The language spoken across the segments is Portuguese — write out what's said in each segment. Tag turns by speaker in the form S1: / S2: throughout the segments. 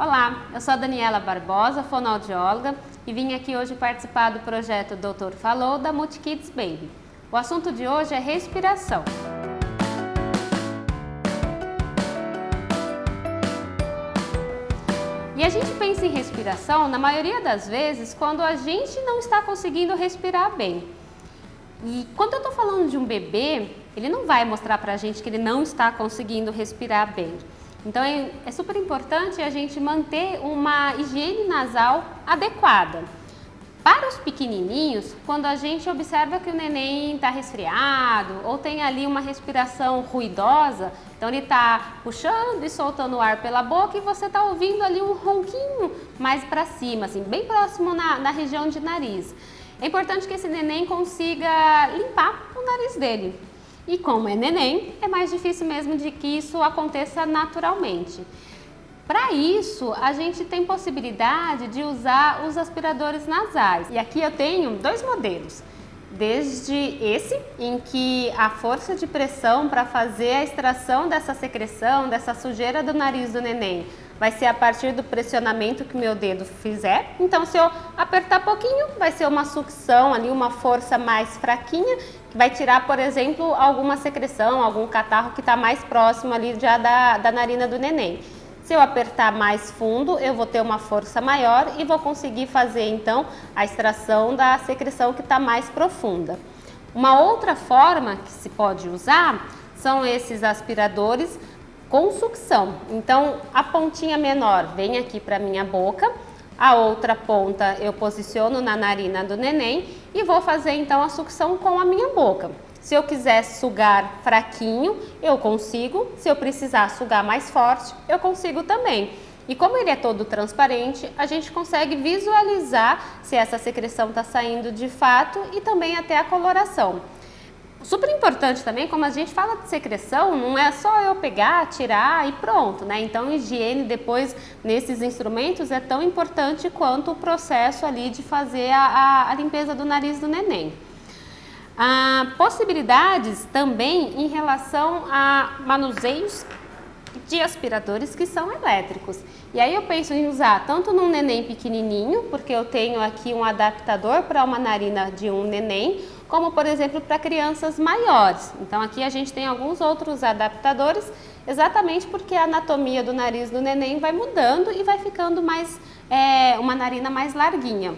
S1: Olá, eu sou a Daniela Barbosa, fonoaudióloga, e vim aqui hoje participar do projeto Doutor Falou da Multikids Baby. O assunto de hoje é respiração. E a gente pensa em respiração, na maioria das vezes, quando a gente não está conseguindo respirar bem. E quando eu estou falando de um bebê, ele não vai mostrar para a gente que ele não está conseguindo respirar bem. Então é super importante a gente manter uma higiene nasal adequada. Para os pequenininhos, quando a gente observa que o neném está resfriado ou tem ali uma respiração ruidosa, então ele está puxando e soltando o ar pela boca e você está ouvindo ali um ronquinho mais para cima, assim, bem próximo na região de nariz. É importante que esse neném consiga limpar o nariz dele. E como é neném, é mais difícil mesmo de que isso aconteça naturalmente. Para isso, a gente tem possibilidade de usar os aspiradores nasais. E aqui eu tenho dois modelos. Desde esse, em que a força de pressão para fazer a extração dessa secreção, dessa sujeira do nariz do neném, vai ser a partir do pressionamento que o meu dedo fizer. Então, se eu apertar pouquinho, vai ser uma sucção ali, uma força mais fraquinha, que vai tirar, por exemplo, alguma secreção, algum catarro que está mais próximo ali já da narina do neném. Se eu apertar mais fundo, eu vou ter uma força maior e vou conseguir fazer, então, a extração da secreção que está mais profunda. Uma outra forma que se pode usar são esses aspiradores com sucção. Então, a pontinha menor vem aqui para minha boca, a outra ponta eu posiciono na narina do neném e vou fazer então a sucção com a minha boca. Se eu quiser sugar fraquinho, eu consigo. Se eu precisar sugar mais forte, eu consigo também. E como ele é todo transparente, a gente consegue visualizar se essa secreção está saindo de fato e também até a coloração. Super importante também, como a gente fala de secreção, não é só eu pegar, tirar e pronto, né? Então, higiene depois nesses instrumentos é tão importante quanto o processo ali de fazer a limpeza do nariz do neném. Possibilidades também em relação a manuseios de aspiradores que são elétricos. E aí eu penso em usar tanto num neném pequenininho, porque eu tenho aqui um adaptador para uma narina de um neném, como por exemplo para crianças maiores. Então aqui a gente tem alguns outros adaptadores, exatamente porque a anatomia do nariz do neném vai mudando e vai ficando mais uma narina mais larguinha.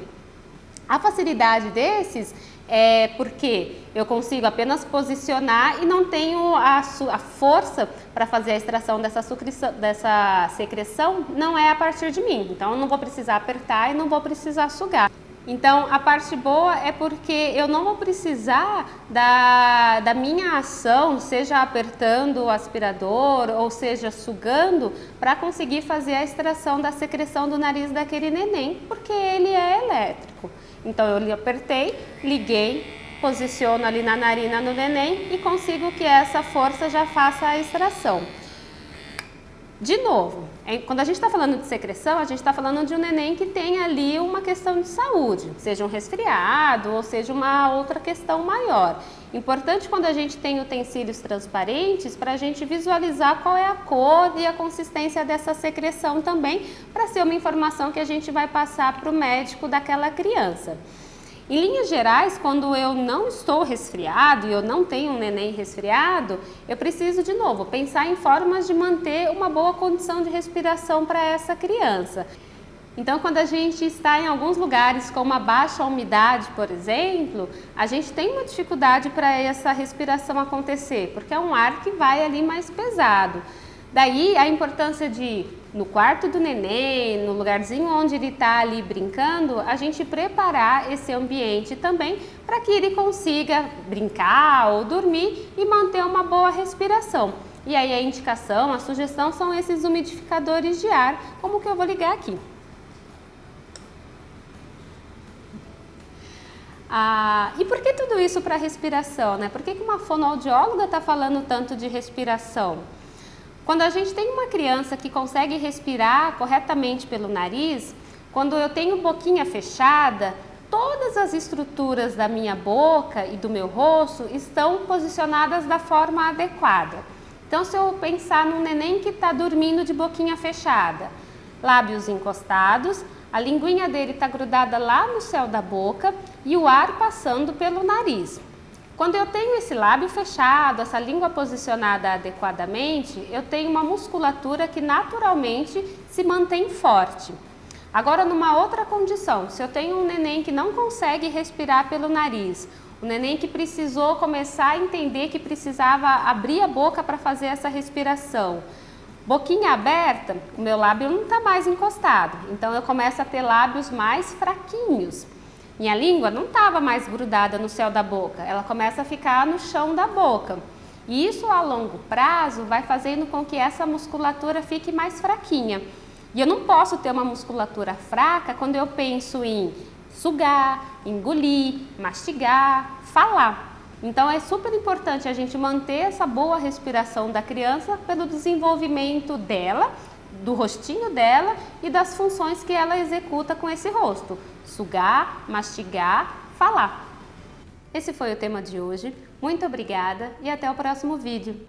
S1: A facilidade desses é porque eu consigo apenas posicionar e não tenho a força para fazer a extração dessa secreção, não é a partir de mim. Então eu não vou precisar apertar e não vou precisar sugar. Então a parte boa é porque eu não vou precisar da minha ação, seja apertando o aspirador ou seja sugando, para conseguir fazer a extração da secreção do nariz daquele neném, porque ele é elétrico. Então eu apertei, liguei, posiciono ali na narina do neném e consigo que essa força já faça a extração. De novo, quando a gente está falando de secreção, a gente está falando de um neném que tem ali uma questão de saúde, seja um resfriado ou seja uma outra questão maior. Importante quando a gente tem utensílios transparentes para a gente visualizar qual é a cor e a consistência dessa secreção também, para ser uma informação que a gente vai passar para o médico daquela criança. Em linhas gerais, quando eu não estou resfriado e eu não tenho um neném resfriado, eu preciso de novo pensar em formas de manter uma boa condição de respiração para essa criança. Então, quando a gente está em alguns lugares com uma baixa umidade, por exemplo, a gente tem uma dificuldade para essa respiração acontecer, porque é um ar que vai ali mais pesado. Daí a importância de, no quarto do neném, no lugarzinho onde ele está ali brincando, a gente preparar esse ambiente também para que ele consiga brincar ou dormir e manter uma boa respiração. E aí a indicação, a sugestão são esses umidificadores de ar, como que eu vou ligar aqui. E por que tudo isso para respiração, né? Por que uma fonoaudióloga está falando tanto de respiração? Quando a gente tem uma criança que consegue respirar corretamente pelo nariz, quando eu tenho boquinha fechada, todas as estruturas da minha boca e do meu rosto estão posicionadas da forma adequada. Então, se eu pensar num neném que está dormindo de boquinha fechada, lábios encostados, a linguinha dele está grudada lá no céu da boca e o ar passando pelo nariz. Quando eu tenho esse lábio fechado, essa língua posicionada adequadamente, eu tenho uma musculatura que naturalmente se mantém forte. Agora, numa outra condição, se eu tenho um neném que não consegue respirar pelo nariz, um neném que precisou começar a entender que precisava abrir a boca para fazer essa respiração, boquinha aberta, o meu lábio não está mais encostado, então eu começo a ter lábios mais fraquinhos. Minha língua não estava mais grudada no céu da boca, ela começa a ficar no chão da boca. E isso a longo prazo vai fazendo com que essa musculatura fique mais fraquinha. E eu não posso ter uma musculatura fraca quando eu penso em sugar, engolir, mastigar, falar. Então é super importante a gente manter essa boa respiração da criança pelo desenvolvimento dela, do rostinho dela e das funções que ela executa com esse rosto. Sugar, mastigar, falar. Esse foi o tema de hoje. Muito obrigada e até o próximo vídeo.